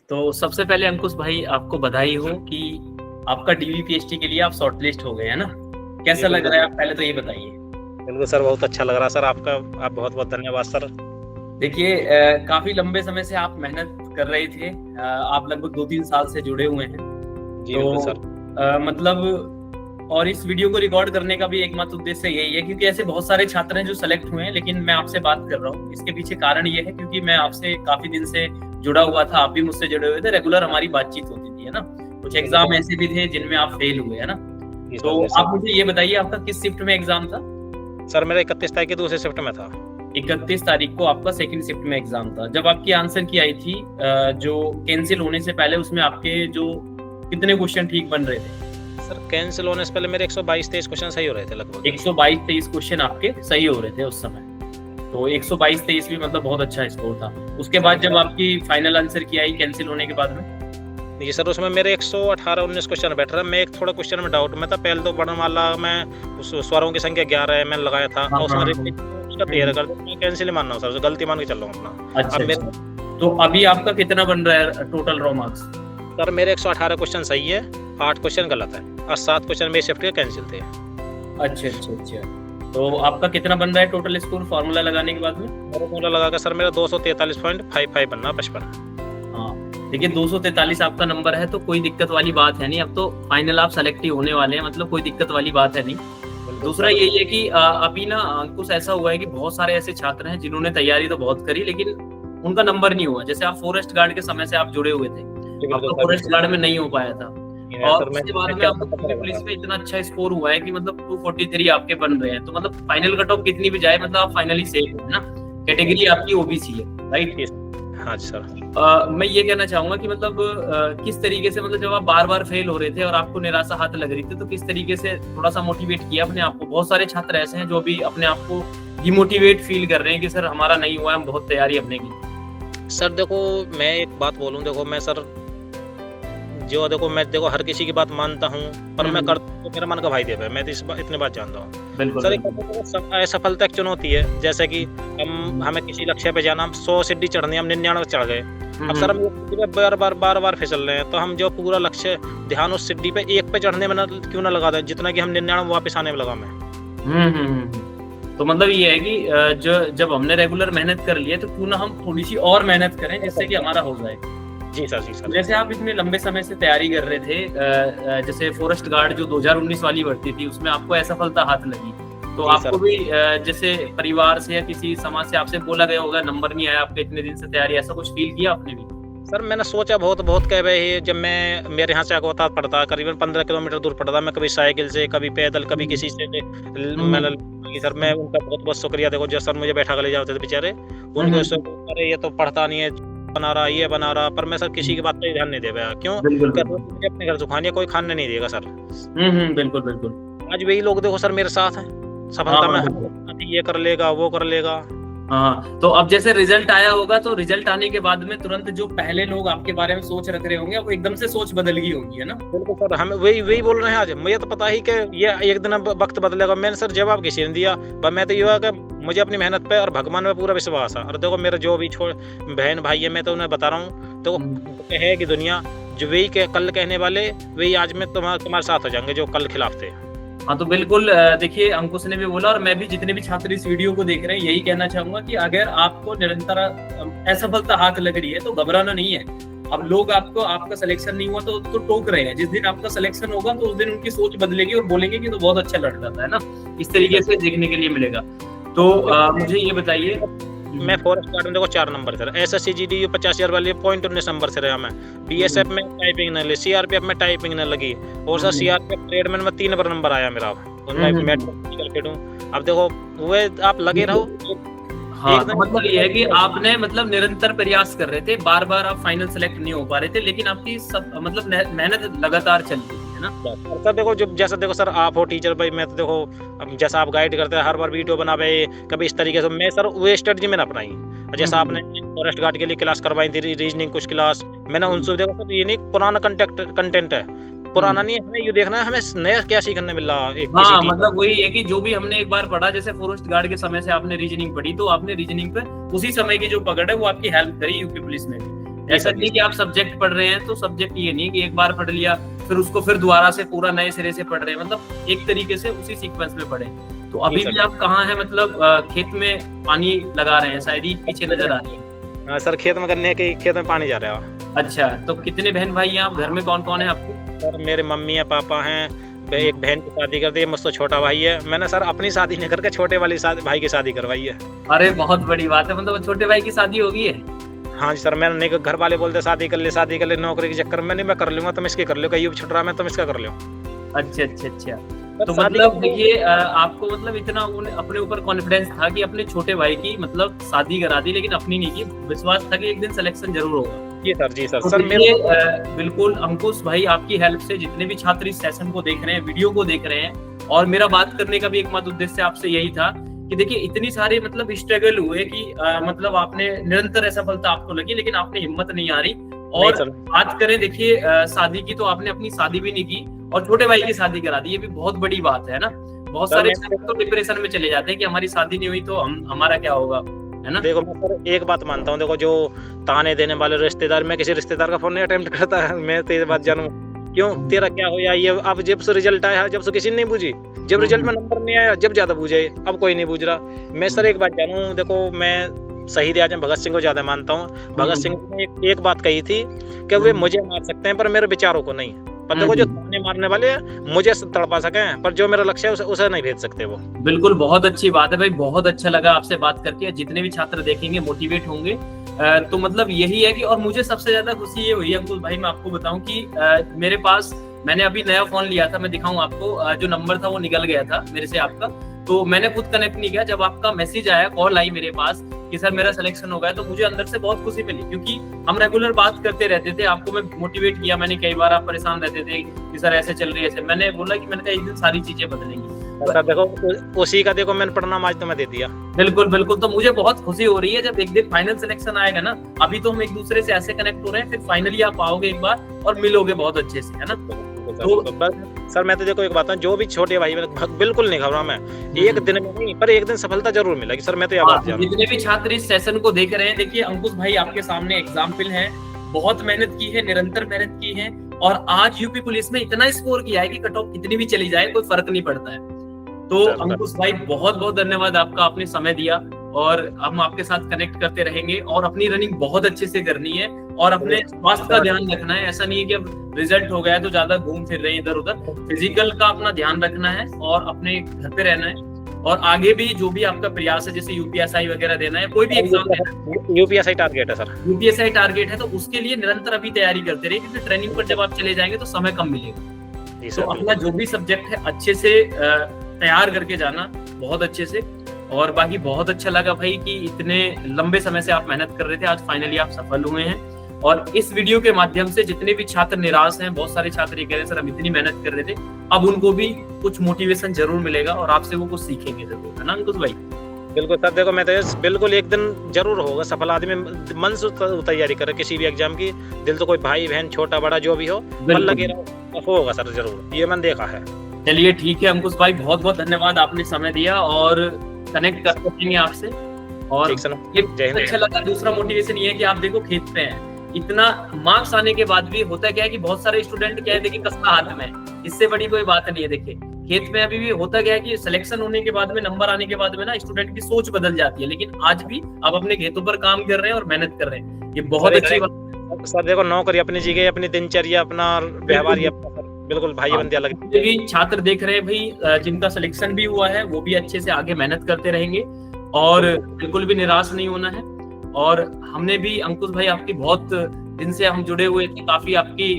तो सबसे पहले अंकुश भाई आपको बधाई हो कि आपका डीवीपीएसटी के लिए आप शॉर्टलिस्ट हो गए, है ना। कैसा लग रहा है, आप पहले तो ये बताइए। बिल्कुल सर, बहुत अच्छा लग रहा है सर। आप बहुत बहुत धन्यवाद सर। देखिए, काफी लंबे समय से आप मेहनत कर रहे थे। आप लगभग 2-3 साल से जुड़े हुए हैं। जी तो बिल्कुल सर। मतलब और इस वीडियो को रिकॉर्ड करने का भी एकमात्र उद्देश्य यही है, क्योंकि ऐसे बहुत सारे छात्र हैं जो सेलेक्ट हुए हैं, लेकिन मैं आपसे बात कर रहा हूँ। इसके पीछे कारण ये है क्योंकि मैं आपसे काफी दिन से जुड़ा हुआ था, आप भी मुझसे जुड़े हुए थे, रेगुलर हमारी बातचीत होती थी, है ना। कुछ एग्जाम ऐसे भी थे जिनमें आप फेल हुए, है ना। तो आप मुझे ये बताइए, आपका किस शिफ्ट में एग्जाम था? सर मेरा 31 तारीख की दूसरे शिफ्ट में था। 31 तारीख को आपका सेकंड शिफ्ट में एग्जाम था। जब आपकी आंसर की आई थी जो कैंसिल होने से पहले, उसमें आपके जो कितने क्वेश्चन ठीक बन रहे थे? सर कैंसिल होने से पहले मेरे 122-23 क्वेश्चन सही हो रहे थे लगभग। 122-23 क्वेश्चन आपके सही हो रहे थे उस समय। तो 122-23 भी मतलब बहुत अच्छा स्कोर था। उसके बाद जब आपकी फाइनल आंसर की आई कैंसिल होने के बाद में? जी सर, उसमें मेरे 118-19 क्वेश्चन बैठ रहा। मैं एक थोड़ा क्वेश्चन में डाउट में था। पहले तो वर्णमाला में उस स्वरों की संख्या 11 है, मैंने लगाया था। और उसका 13 कर दिया। मैं कैंसिल ही मान रहा हूँ सर, गलती मान के चल रहा हूँ अपना। अच्छा। तो अभी आपका कितना बन रहा है टोटल रॉ मार्क्स? सर मेरे 118 क्वेश्चन सही है, 8 क्वेश्चन गलत है और 7 क्वेश्चन मेरे शिफ्ट के कैंसिल थे। अच्छा। तो आपका कितना बन रहा है टोटल स्कोर फार्मूला लगाने के बाद में? फार्मूला लगाकर सर मेरा 243.55 बनना 55। हाँ, देखिए 243 आपका नंबर है, तो कोई दिक्कत वाली बात है नहीं। अब तो फाइनल आप सेलेक्ट ही होने वाले हैं, मतलब कोई दिक्कत वाली बात है नहीं। दूसरा यही है कि अभी ना कुछ ऐसा हुआ है कि बहुत सारे ऐसे छात्र हैं जिन्होंने तैयारी तो बहुत करी, लेकिन उनका नंबर नहीं हुआ। जैसे आप फॉरेस्ट गार्ड के समय से आप जुड़े हुए थे, आपका फॉरेस्ट गार्ड में नहीं हो पाया था, और उसके बाद में आपको पुलिस में इतना अच्छा स्कोर हुआ है कि मतलब 243 आपके बन रहे हैं। तो मतलब फाइनल कट ऑफ कितनी भी जाए, मतलब आप फाइनली सेफ हो, है ना। कैटेगरी आपकी ओबीसी है, राइट? हाँ जी सर। मैं ये कहना चाहूंगा कि मतलब किस तरीके से, मतलब जब आप बार बार फेल हो रहे थे और आपको निराशा हाथ लग रही थी, तो किस तरीके से थोड़ा सा मोटिवेट किया अपने आप को? बहुत सारे छात्र ऐसे हैं जो अभी अपने आप को डिमोटिवेट फील कर रहे हैं कि सर हमारा नहीं हुआ, हम बहुत तैयारी अपने की। सर देखो मैं एक बात बोलूं, देखो मैं सर जो मैं हर किसी की बात मानता हूं, पर मैं करता हूं तो मेरा मन का भाई देव है। मैं तो इतनी बात जानता हूं सर। एक सफलता एक चुनौती है। जैसे कि हमें किसी लक्ष्य पे जाना, हम 100 सीढ़ी चढ़नी, हम 99 चढ़ गए। अब सर हम बार बार फिसल रहे हैं, तो हम जो पूरा लक्ष्य ध्यान उस सीढ़ी पे एक पे चढ़ने में क्यों ना लगा दें, जितना कि हम 99 वापस आने में लगा मैं। तो मतलब ये है कि जब हमने रेगुलर मेहनत कर ली है, तो क्यों ना हम थोड़ी सी और मेहनत करें जिससे कि हमारा हो जाए। जी सर। जैसे आप इतने लंबे समय से तैयारी कर रहे थे, जैसे फॉरेस्ट गार्ड जो 2019 वाली भर्ती थी, उसमें आपको असफलता हाथ लगी, तो आपको भी जैसे परिवार से या किसी समाज से आपसे बोला गया होगा, नंबर नहीं आया आपके इतने दिन से तैयारी, ऐसा कुछ फील किया आपने भी? सर मैंने सोचा बहुत कह भाई, जब मैं मेरे यहाँ से अगोता पड़ता, करीबन 15 किलोमीटर दूर पड़ता, मैं कभी साइकिल से, कभी पैदल, कभी किसी से सर मैं उनका बहुत शुक्रिया। देखो जो सर मुझे बैठा कर ले जाते थे बेचारे, उनको अरे ये तो पढ़ता नहीं है, बना रहा, ये बना रहा, पर मैं सर किसी की बात पे ध्यान नहीं दे पाया। क्यों? मुझे अपने घर सुखानी है, कोई खाने नहीं देगा सर। बिल्कुल। आज वही लोग देखो सर मेरे साथ हैं, सफलता में ये कर लेगा, वो कर लेगा। हाँ, तो अब जैसे रिजल्ट आया होगा, तो रिजल्ट आने के बाद में तुरंत जो पहले लोग आपके बारे में सोच रख रहे होंगे, वो एकदम से सोच बदल गई होगी, है ना? बिल्कुल सर, हम वही बोल रहे हैं आज। मुझे तो पता ही कि ये एक दिन वक्त बदलेगा। मैंने सर जवाब किसी ने दिया, पर मैं तो ये हुआ कि मुझे अपनी मेहनत पे और भगवान में पूरा विश्वास है। और देखो मेरा जो भी बहन भाई है, मैं तो उन्हें बता रहा हूँ, तो है कि दुनिया जो वही कल कहने वाले, वही आज में तुम्हारे साथ हो जाएंगे जो कल खिलाफ थे। हाँ, तो बिल्कुल देखिए अंकुश ने भी बोला, और मैं भी, जितने भी छात्र इस वीडियो को देख रहे हैं, यही कहना चाहूंगा कि अगर आपको निरंतर असफलता हाथ लग रही है तो घबराना नहीं है। अब लोग आपका सिलेक्शन नहीं हुआ तो टोक रहे हैं। जिस दिन आपका सिलेक्शन होगा, तो उस दिन उनकी सोच बदलेगी और बोलेंगे कि तो बहुत अच्छा लड़का था, है ना। इस तरीके से देखने के लिए मिलेगा। तो मुझे ये बताइए, मैं फॉरेस्ट गार्ड में देखो 4 नंबर सर, SSC GDU 50,000 वाली 0.19 नंबर से रहा मैं। BSF में टाइपिंग न लगी, CRPF में टाइपिंग न लगी, और सर CRPF ट्रेडमैन में 3 नंबर आया मेरा। अब देखो वो आप लगे रहो। हाँ, मतलब ये है कि आपने मतलब निरंतर प्रयास कर रहे थे, बार बार आप फाइनल सेलेक्ट नहीं हो पा रहे थे, लेकिन आपकी सब मतलब मेहनत लगातार चल रही है ना। सर देखो जैसा देखो सर आप हो टीचर भाई, मैं तो देखो जैसा आप गाइड करते हैं, हर बार वीडियो बनावे कभी इस तरीके से, मैं सर वो स्ट्रेटजी मैंने अपनाई। जैसा आपने फॉरेस्ट गार्ड के लिए क्लास करवाई थी, रीजनिंग कुछ क्लास, मैंने उनसे देखो सर ये नहीं पुराना कंटेंट है, पुराना नहीं है, हमें ये देखना है हमें नया क्या सीखने मिल रहा है। हाँ, मतलब वही है कि जो भी हमने एक बार पढ़ा, जैसे फॉरेस्ट गार्ड के समय से आपने रीजनिंग पढ़ी, तो आपने रीजनिंग पे उसी समय की जो पकड़ है वो आपकी हेल्प करी यूपी पुलिस में भी। ऐसा नहीं कि आप सब्जेक्ट पढ़ रहे हैं तो सब्जेक्ट ये नहीं कि एक बार पढ़ लिया फिर उसको फिर दोबारा से पूरा नए सिरे से पढ़ रहे हैं, मतलब एक तरीके से उसी सीक्वेंस में पढ़े। तो अभी भी आप कहाँ हैं, मतलब खेत में पानी लगा रहे हैं, शायद ही पीछे नजर आ रही है। हाँ सर, खेत में करने के खेत में पानी जा रहा है। अच्छा, तो कितने बहन भाई हैं आप, घर में कौन कौन है आपको? सर मेरे मम्मी है, पापा हैं, एक बहन की शादी कर दी है, मुझसे छोटा भाई है। मैंने सर अपनी शादी नहीं करके छोटे वाली भाई की शादी करवाई है। अरे बहुत बड़ी बात है, मतलब छोटे भाई की शादी होगी है? हाँ जी सर, मैंने नहीं, घर वाले बोलते शादी कर ले नौकरी के चक्कर में। नहीं, मैं कर लूंगा, तुम इसकी कर लो, कहीं छुट रहा मैं, तुम इसका कर लो। अच्छा अच्छा अच्छा। तो मतलब देखिए आपको मतलब इतना अपने ऊपर कॉन्फिडेंस था कि अपने छोटे भाई की मतलब शादी करा दी, लेकिन अपनी नहीं की, विश्वास था कि एक दिन सिलेक्शन जरूर होगा। जी सर, जी सर। तो सर बिल्कुल अंकुश भाई आपकी हेल्प से जितने भी छात्र इस सेशन को देख रहे हैं, वीडियो को देख रहे हैं, और मेरा बात करने का भी एकमात्र उद्देश्य आपसे यही था कि देखिए इतनी सारी मतलब स्ट्रगल हुए कि मतलब आपने निरंतर असफलता आपको लगी, लेकिन आपने हिम्मत नहीं हारी। और बात करें देखिए शादी की, तो आपने अपनी शादी भी नहीं की और छोटे भाई की शादी करा दी, ये भी बहुत बड़ी बात है ना। बहुत सारे तो डिप्रेशन में चले जाते हैं कि हमारी शादी नहीं हुई तो हमारा क्या होगा, है ना। देखो मैं सर एक बात मानता हूँ, देखो जो ताने देने वाले रिश्तेदार, मैं किसी रिश्तेदार का फोन नहीं अटेम्प्ट करता है। मैं तेरी बात जानूं, क्यों तेरा क्या हो, या ये अब जब से रिजल्ट आया, जब से किसी ने नहीं पूछी, जब रिजल्ट में नंबर नहीं आया, जब ज्यादा पूछे, अब कोई नहीं पूछ रहा। मैं सर एक बात जानूं, देखो मैं शहीद आजम भगत सिंह को ज्यादा मानता हूँ। भगत सिंह ने एक बात कही थी कि वे मुझे मार सकते हैं पर मेरे विचारों को नहीं। पर देखो जो ताने मारने वाले हैं मुझे तड़पा सके, पर जो मेरा लक्ष्य है उसे नहीं भेज सकते वो। बिल्कुल, बहुत अच्छी बात है भाई, बहुत अच्छा लगा आपसे बात करके। जितने भी छात्र देखेंगे मोटिवेट होंगे। तो मतलब यही है कि, और मुझे सबसे ज्यादा खुशी ये हुई अंकुश भाई, मैं आपको बताऊं कि मेरे पास, मैंने अभी नया फोन लिया था, मैं दिखाऊं आपको, जो नंबर था वो निकल गया था मेरे से आपका, तो मैंने खुद कनेक्ट नहीं किया। जब आपका मैसेज आया, कॉल आई मेरे पास कि सर मेरा सिलेक्शन हो गया, तो मुझे अंदर से बहुत खुशी मिली, क्योंकि हम रेगुलर बात करते रहते थे। आपको मैं मोटिवेट किया मैंने कई बार, आप परेशान रहते थे कि सर ऐसे चल रही है, ऐसे। मैंने बोला कि मैंने कहा एक दिन सारी चीजें बदलेंगी। सर देखो उसी का देखो मैंने परिणाम आज तुम्हें दे दिया। बिल्कुल बिल्कुल, तो मुझे बहुत खुशी हो रही है जब एक दिन फाइनल सिलेक्शन आएगा ना। अभी तो हम एक दूसरे से ऐसे कनेक्ट हो रहे हैं, फिर फाइनली आप आओगे एक बार और मिलोगे बहुत अच्छे से, है ना। तो सर मैं तो देखो एक बात है, जो भी छोटे भाई बिल्कुल नहीं घबरा मैं, एक दिन में नहीं पर एक दिन सफलता जरूर मिलेगी सर, मैं तो यह बात जानता हूं। जितने भी छात्र इस सेशन को देख रहे हैं, देखिए अंकुश भाई आपके सामने एग्जाम्पल है, बहुत मेहनत की है, निरंतर मेहनत की है, और आज यूपी पुलिस में इतना स्कोर किया है कि कट ऑफ कितनी भी चली जाए कोई फर्क नहीं पड़ता है। तो अंकुश भाई बहुत बहुत धन्यवाद आपका, आपने समय दिया, और हम आपके साथ कनेक्ट करते रहेंगे। और अपनी रनिंग बहुत अच्छे से करनी है और अपने स्वास्थ्य का ध्यान रखना है। ऐसा नहीं है कि अब रिजल्ट हो गया है तो ज्यादा घूम फिर रहे हैं इधर उधर, फिजिकल का अपना ध्यान रखना है और अपने घर पे रहना है। और आगे भी जो भी आपका प्रयास है, जैसे यूपीएसआई वगैरह देना है, कोई भी एग्जाम देना है, यूपीएसआई टारगेट है सर, यूपीएसआई टारगेट है, तो उसके लिए निरंतर अभी तैयारी करते रहिए, क्योंकि ट्रेनिंग पर जब आप चले जाएंगे तो समय कम मिलेगा। तो अपना जो भी सब्जेक्ट है अच्छे से तैयार करके जाना, बहुत अच्छे से। और बाकी बहुत अच्छा लगा भाई कि इतने लंबे समय से आप मेहनत कर रहे थे, आज फाइनली आप सफल हुए हैं। और इस वीडियो के माध्यम से जितने भी छात्र निराश हैं, बहुत सारे छात्र ये कह रहे हैं सर हम इतनी मेहनत कर रहे थे, अब उनको भी कुछ मोटिवेशन जरूर मिलेगा और आपसे वो कुछ सीखेंगे जरूर, है ना अंकुश भाई। बिल्कुल सर, देखो मैं तो बिल्कुल एक दिन जरूर होगा सफल आदमी, मन से तैयारी करे किसी भी एग्जाम की। दिल तो कोई भाई बहन छोटा बड़ा जो भी हो, मन लगे रहो, होगा सर जरूर, ये मैंने देखा है। चलिए ठीक है अंकुश भाई, बहुत बहुत धन्यवाद, आपने समय दिया और कनेक्ट कर सकेंगे आपसे। और ये अच्छा लगा। दूसरा मोटिवेशन ये है कि आप देखो खेत पे हैं, इतना मार्क्स आने के बाद भी होता क्या है कि बहुत सारे स्टूडेंट क्या है, देखिए कसना हाथ में, इससे बड़ी कोई बात नहीं है। देखिए खेत में अभी भी होता क्या है कि सिलेक्शन होने के बाद में, नंबर आने के बाद में ना, स्टूडेंट की सोच बदल जाती है, लेकिन आज भी आप अपने खेतों पर काम कर रहे हैं और मेहनत कर रहे हैं, ये बहुत अच्छी बात। सर देखो नौकरी अपनी जगह, अपनी दिनचर्या, अपना व्यवहार, बिल्कुल भाई बंदे अलग। भी छात्र देख रहे हैं भाई, जिनका सिलेक्शन भी हुआ है, वो भी अच्छे से आगे मेहनत करते रहेंगे और बिल्कुल भी निराश नहीं होना है। और हमने भी अंकुश भाई आपकी बहुत दिन से हम जुड़े हुए थे, काफी आपकी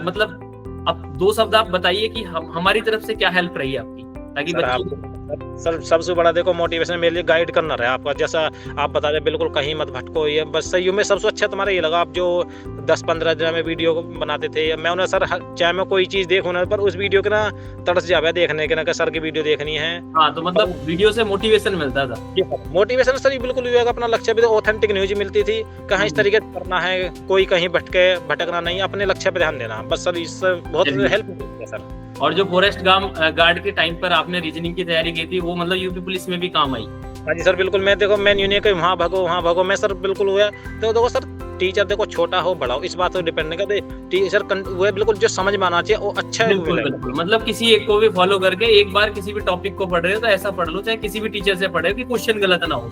मतलब अब 2 शब्द आप बताइए कि हमारी तरफ से क्या हेल्प रही है आपकी, ताकि बच्चों सर सबसे बड़ा देखो मोटिवेशन मेरे लिए गाइड करना रहा आपका, जैसा आप बता रहे बिल्कुल कहीं मत भटको। ये बस सही में सबसे अच्छा तुम्हारा ये लगा, आप जो 10-15 दिन में वीडियो बनाते थे, मैं उन्हें सर चाहे मैं कोई चीज देखूं ना, पर उस वीडियो के ना तरस जावे देखने के ना कि सर की वीडियो देखनी है। हाँ, तो मतलब वीडियो से मोटिवेशन मिलता था। मोटिवेशन सर बिल्कुल भी अपना लक्ष्य भी, ऑथेंटिक न्यूज मिलती थी, कहाँ इस तरीके से करना है, कोई कहीं भटकना नहीं, अपने लक्ष्य पे ध्यान देना, बस सर इससे बहुत हेल्प मिलती है सर। और जो फॉरेस्ट गार्ड के टाइम पर आपने रीजनिंग की तैयारी की थी, वो मतलब यूपी पुलिस में भी काम आई। हाँ जी सर बिल्कुल, मैं देखो मैं यूनियन के वहाँ भागो मैं सर बिल्कुल हुआ। तो देखो सर टीचर देखो छोटा हो बड़ा हो इस बात पर डिपेंड नहीं करते, टीचर वो बिल्कुल जो समझ में आना चाहिए वो अच्छा है। बिल्कुल बिल्कुल, मतलब किसी एक को भी फॉलो करके एक बार किसी भी टॉपिक को पढ़ रहे हो तो ऐसा पढ़ लो, चाहे किसी भी टीचर से पढ़े हो कि क्वेश्चन गलत ना हो।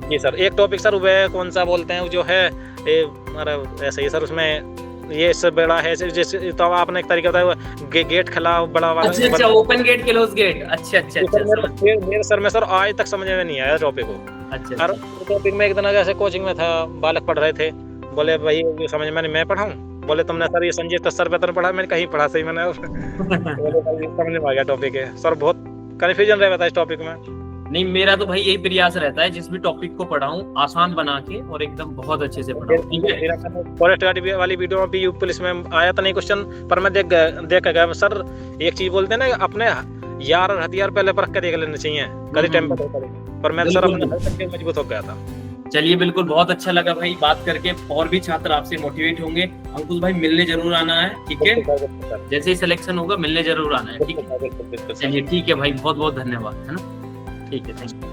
जी सर, एक टॉपिक सर वह कौन सा बोलते हैं जो है ऐसे ही सर, उसमें ये इससे बड़ा है जैसे, तो आपने एक तरीका बताया गेट खिला बड़ा वाला। अच्छा, ओपन गेट क्लोज गेट, अच्छा। मेरे सर में सर आज तक समझ में नहीं आया टॉपिक को। अच्छा, टॉपिक में एक दिन जैसे कोचिंग में था, बालक पढ़ रहे थे, बोले भाई समझ में नहीं, मैं पढ़ाऊं? बोले तुमने सर ये संजय सर पे पढ़ा? मैंने कहीं पढ़ा सही मैंने। समझ में आ गया टॉपिक है सर, बहुत कन्फ्यूजन रहता है इस टॉपिक में। नहीं, मेरा तो भाई यही प्रयास रहता है जिस भी टॉपिक को पढ़ाऊं आसान बना के और एकदम बहुत अच्छे से पढ़ाऊं। ठीक है, फॉरेस्ट गार्ड वाली वीडियो में भी पुलिस में आया था नहीं क्वेश्चन, पर मैं देख गया सर, एक चीज बोलते हैं ना, अपने यार और हथियार पहले परख के देख लेने चाहिए, कभी टेम्पर पर मैं सर अपने मजबूत हो गया था। चलिए, बिल्कुल, बहुत अच्छा लगा भाई बात करके, और भी छात्र आपसे मोटिवेट होंगे। अंकुश भाई मिलने जरूर आना है, ठीक है, जैसे ही सिलेक्शन होगा मिलने जरूर आना है, ठीक है। चलिए ठीक है भाई, बहुत बहुत धन्यवाद, है ना, ठीक है, थैंक यू।